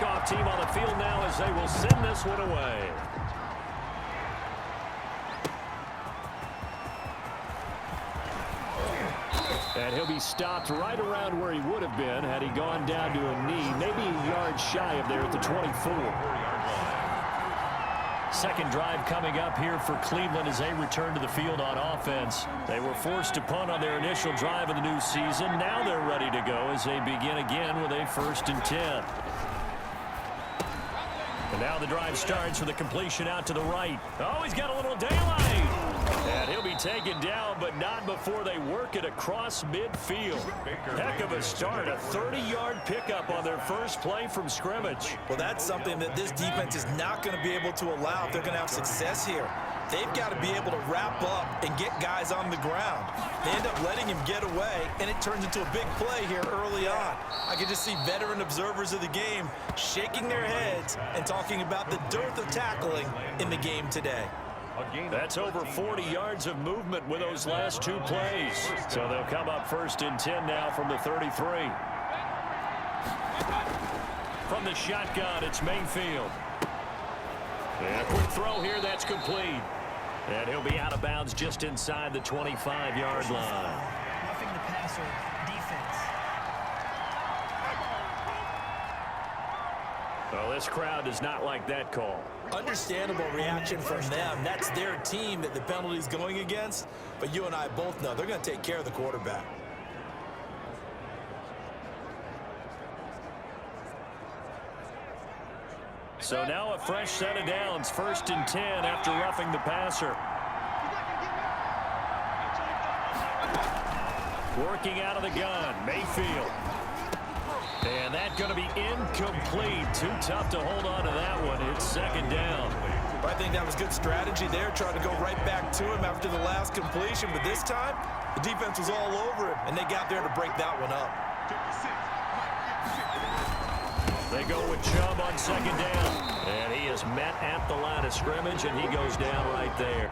kickoff team on the field now as they will send this one away. And he'll be stopped right around where he would have been had he gone down to a knee, maybe a yard shy of there at the 24. Second drive coming up here for Cleveland as they return to the field on offense. They were forced to punt on their initial drive of the new season. Now they're ready to go as they begin again with a 1st and 10. And now the drive starts with a completion out to the right. Oh, he's got a little daylight. And he'll be taken down, but not before they work it across midfield. Heck of a start, a 30-yard pickup on their first play from scrimmage. Well, that's something that this defense is not going to be able to allow if they're going to have success here. They've got to be able to wrap up and get guys on the ground. They end up letting him get away, and it turns into a big play here early on. I can just see veteran observers of the game shaking their heads and talking about the dearth of tackling in the game today. That's over 40 yards of movement with those last 2 plays. So they'll come up 1st and 10 now from the 33. From the shotgun, it's Mayfield. And a quick throw here, that's complete. And he'll be out of bounds just inside the 25-yard line. Roughing the passer defense. Well, this crowd does not like that call. Understandable reaction from them. That's their team that the penalty's going against. But you and I both know they're going to take care of the quarterback. So now a fresh set of downs, 1st and 10 after roughing the passer. Working out of the gun, Mayfield. And that's going to be incomplete. Too tough to hold on to that one. It's 2nd down. I think that was good strategy there, trying to go right back to him after the last completion. But this time, the defense was all over him, and they got there to break that one up. They go with Chubb on 2nd down. And he is met at the line of scrimmage, and he goes down right there.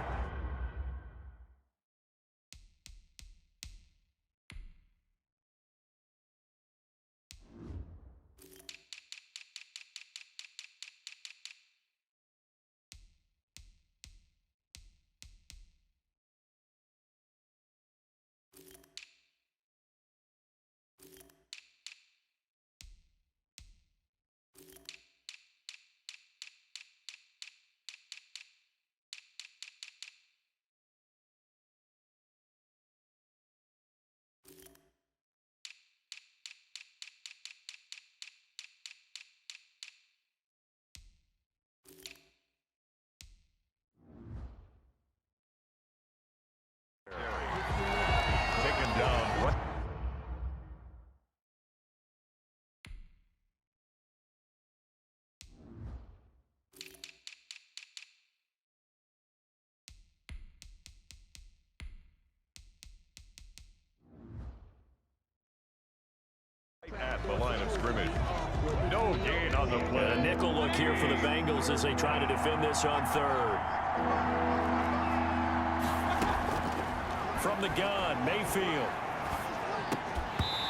At the line of scrimmage. No gain on the play. And a nickel look here for the Bengals as they try to defend this on 3rd. From the gun, Mayfield.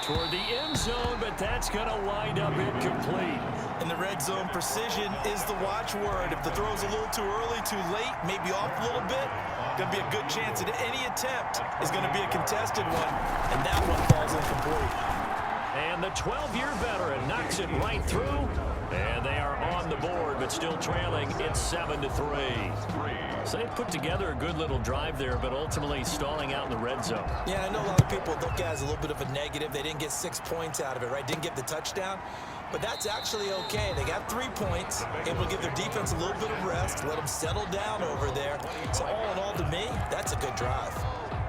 Toward the end zone, but that's going to wind up incomplete. In the red zone, precision is the watchword. If the throw's a little too early, too late, maybe off a little bit, going to be a good chance that any attempt is going to be a contested one, and that one falls incomplete. And the 12-year veteran knocks it right through. And they are on the board, but still trailing. It's 7-3. So they put together a good little drive there, but ultimately stalling out in the red zone. Yeah, I know a lot of people look at it as a little bit of a negative. They didn't get 6 points out of it, right? Didn't get the touchdown. But that's actually okay. They got 3 points, able to give their defense a little bit of rest, let them settle down over there. So all in all, to me, that's a good drive.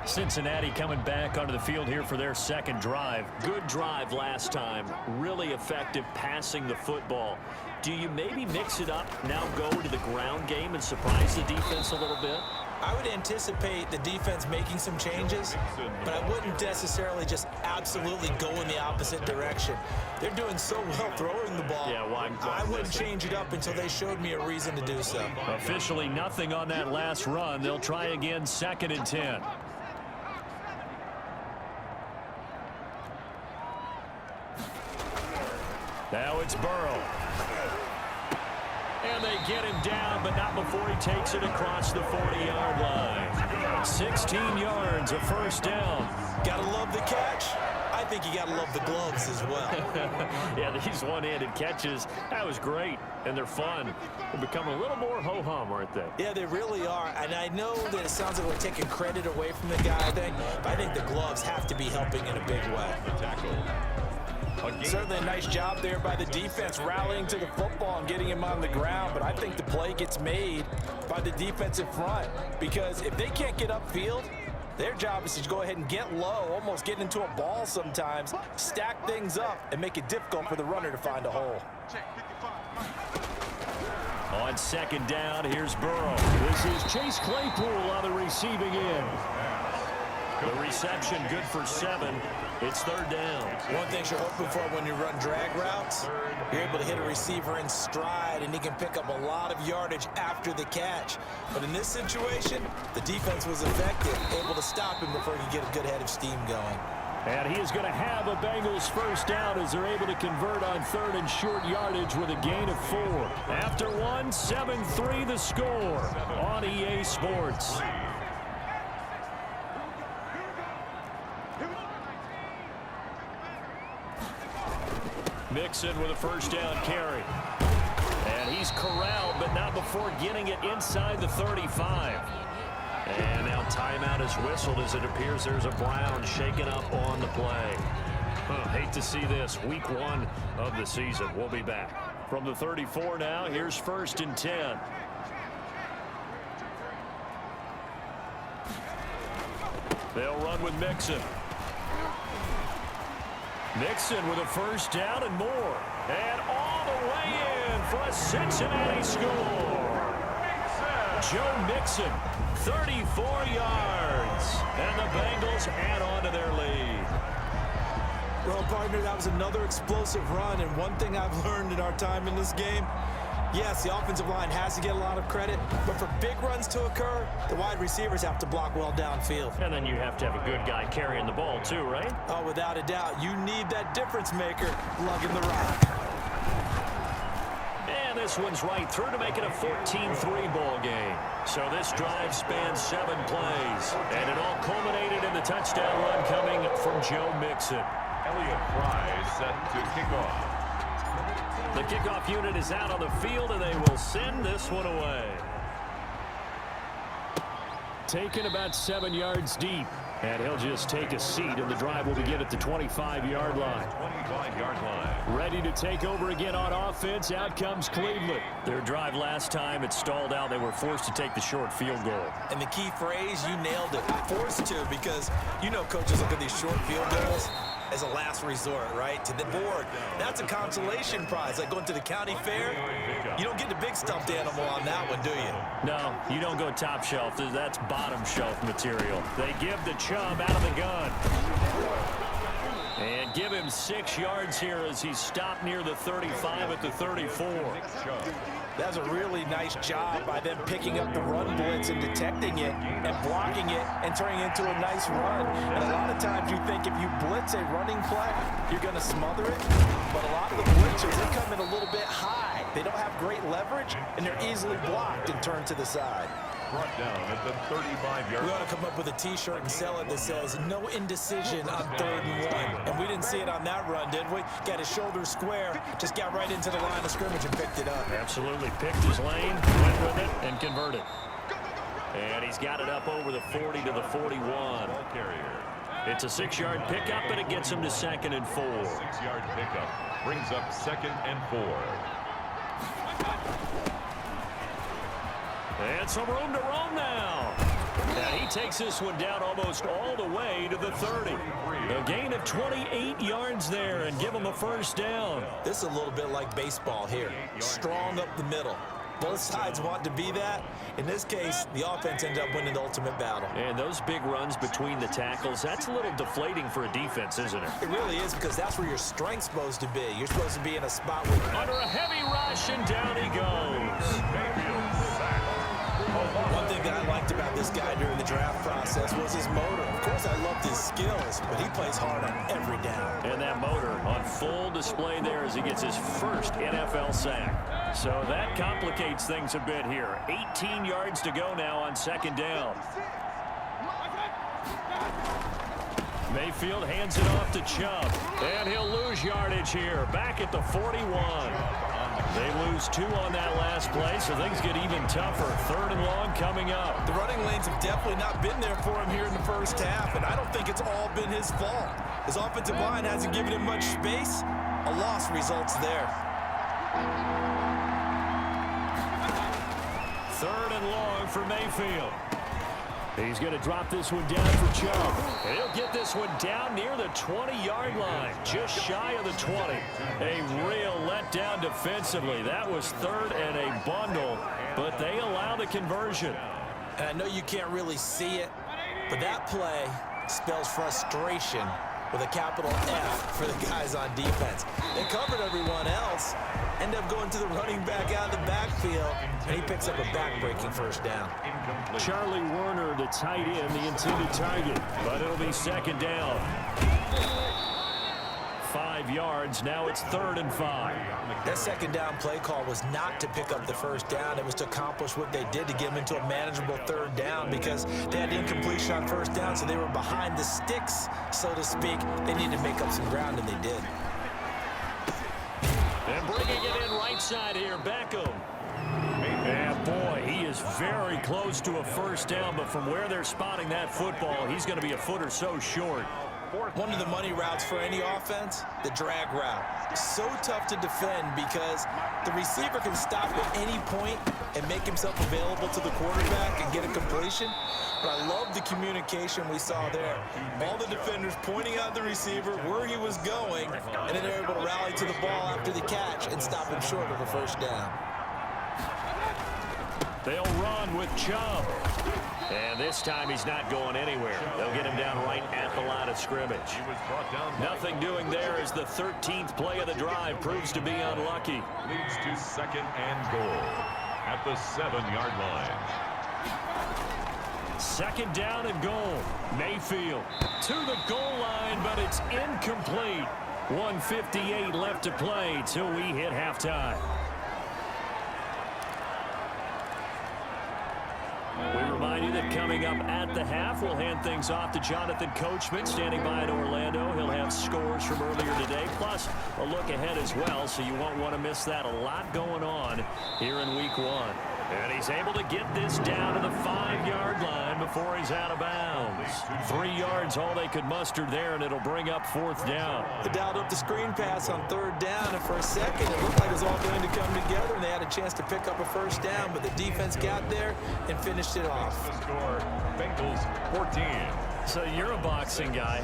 Cincinnati coming back onto the field here for their 2nd drive. Good drive last time. Really effective passing the football. Do you maybe mix it up, now go to the ground game and surprise the defense a little bit? I would anticipate the defense making some changes, but I wouldn't necessarily just absolutely go in the opposite direction. They're doing so well throwing the ball. Yeah, well, I wouldn't change it up until they showed me a reason to do so. Officially nothing on that last run. They'll try again 2nd and 10. Now it's Burrow. And they get him down, but not before he takes it across the 40-yard line. 16 yards, a first down. Gotta love the catch. I think you gotta love the gloves as well. Yeah, these one-handed catches, that was great, and they're fun. They've become a little more ho-hum, aren't they? Yeah, they really are. And I know that it sounds like we're taking credit away from the guy, but I think the gloves have to be helping in a big way. Certainly a nice job there by the defense rallying to the football and getting him on the ground, but I think the play gets made by the defensive front, because if they can't get upfield, their job is to go ahead and get low, almost get into a ball sometimes, stack things up, and make it difficult for the runner to find a hole. On second down, here's Burrow. This is Chase Claypool on the receiving end. The reception good for 7. It's third down. One thing you're hoping for when you run drag routes, you're able to hit a receiver in stride, and he can pick up a lot of yardage after the catch. But in this situation, the defense was effective, able to stop him before he could get a good head of steam going. And he is going to have a Bengals first down as they're able to convert on third and short yardage with a gain of 4. After one, 7-3 the score on EA Sports. Mixon with a first down carry. And he's corralled, but not before getting it inside the 35. And now timeout is whistled as it appears there's a Brown shaken up on the play. Hate to see this. Week 1 of the season. We'll be back. From the 34 now, here's first and 10. They'll run with Mixon. Mixon with a first down and more. And all the way in for a Cincinnati score. Joe Mixon, 34 yards. And the Bengals add on to their lead. Well, partner, that was another explosive run. And one thing I've learned in our time in this game, yes, the offensive line has to get a lot of credit, but for big runs to occur, the wide receivers have to block well downfield. And then you have to have a good guy carrying the ball too, right? Oh, without a doubt. You need that difference maker lugging the rock. And this one's right through to make it a 14-3 ball game. So this drive spans 7 plays. And it all culminated in the touchdown run coming from Joe Mixon. Elliott Fry set to kick off. The kickoff unit is out on the field, and they will send this one away. Taken about 7 yards deep. And he'll just take a seat, and the drive will begin at the 25-yard line. 25-yard line. Ready to take over again on offense. Out comes Cleveland. Their drive last time, it stalled out. They were forced to take the short field goal. And the key phrase, you nailed it. Forced to, because you know coaches look at these short field goals as a last resort, right? To the board. That's a consolation prize, like going to the county fair. You don't get the big stuffed animal on that one, do you? No, you don't go top shelf. That's bottom shelf material. They give the Chubb out of the gun. And give him 6 yards here as he's stopped near the 35 at the 34. That's a really nice job by them picking up the run blitz and detecting it and blocking it and turning it into a nice run. And a lot of times you think if you blitz a running play, you're going to smother it. But a lot of the blitzers, they come in a little bit high. They don't have great leverage, and they're easily blocked and turned to the side. Brought down at the 35-yard We line. ought to come up with a T-shirt and sell it that says, no indecision on 3rd and 1. And we didn't see it on that run, did we? Got his shoulders square, just got right into the line of scrimmage and picked it up. Absolutely. Picked his lane, went with it, and converted. And he's got it up over the 40 to the 41. Ball carrier. It's a 6-yard pickup, but it gets him to 2nd and 4. 6-yard pickup. Brings up 2nd and 4. And some room to roam now. And he takes this one down almost all the way to the 30. A gain of 28 yards there and give him a first down. This is a little bit like baseball here. Strong up the middle. Both sides want to be that. In this case, the offense ended up winning the ultimate battle. And those big runs between the tackles, that's a little deflating for a defense, isn't it? It really is, because that's where your strength's supposed to be. You're supposed to be in a spot where... Under a heavy rush, and down he goes. One thing that I liked about this guy during the draft process was his motor. Of course, I loved his skills, but he plays hard on every down. And that motor on full display there as he gets his first NFL sack. So that complicates things a bit here. 18 yards to go now on second down. Mayfield hands it off to Chubb. And he'll lose yardage here. Back at the 41. They lose 2 on that last play, so things get even tougher. Third and long coming up. The running lanes have definitely not been there for him here in the first half, and I don't think it's all been his fault. His offensive line hasn't given him much space. A loss results there. Third and long for Mayfield. He's going to drop this one down for Chubb. And he'll get this one down near the 20-yard line, just shy of the 20. A real letdown defensively. That was third and a bundle, but they allow the conversion. And I know you can't really see it, but that play spells frustration with a capital F for the guys on defense. They covered everyone else, end up going to the running back out of the backfield, and he picks up a back-breaking first down. Charlie Werner, the tight end, the intended target, but it'll be second down. 5 yards, now it's 3rd and 5. That second down play call was not to pick up the first down. It was to accomplish what they did to get them into a manageable 3rd down because they had incompletion on first down, so they were behind the sticks, so to speak. They needed to make up some ground, and they did. And bringing it in right side here, Beckham. And boy, he is very close to a first down, but from where they're spotting that football, he's going to be a foot or so short. One of the money routes for any offense, the drag route. So tough to defend because the receiver can stop at any point and make himself available to the quarterback and get a completion. But I love the communication we saw there. All the defenders pointing out the receiver where he was going, and then they're able to rally to the ball after the catch and stop him short of a first down. They'll run with Chubb. And this time he's not going anywhere. They'll get him down right at the line of scrimmage. Nothing doing there as the 13th play of the drive proves to be unlucky. Leads to 2nd and goal at the 7-yard line. 2nd down and goal. Mayfield to the goal line, but it's incomplete. 1:58 left to play till we hit halftime. We remind you that coming up at the half, we'll hand things off to Jonathan Coachman, standing by in Orlando. He'll have scores from earlier today, plus a look ahead as well, so you won't want to miss that. A lot going on here in Week 1. And he's able to get this down to the 5-yard line before he's out of bounds. 3 yards, all they could muster there, and it'll bring up 4th down. They dialed up the screen pass on 3rd down, and for a second, it looked like it was all going to come together, and they had a chance to pick up a first down, but the defense got there and finished it off. The score, Bengals 14. So you're a boxing guy.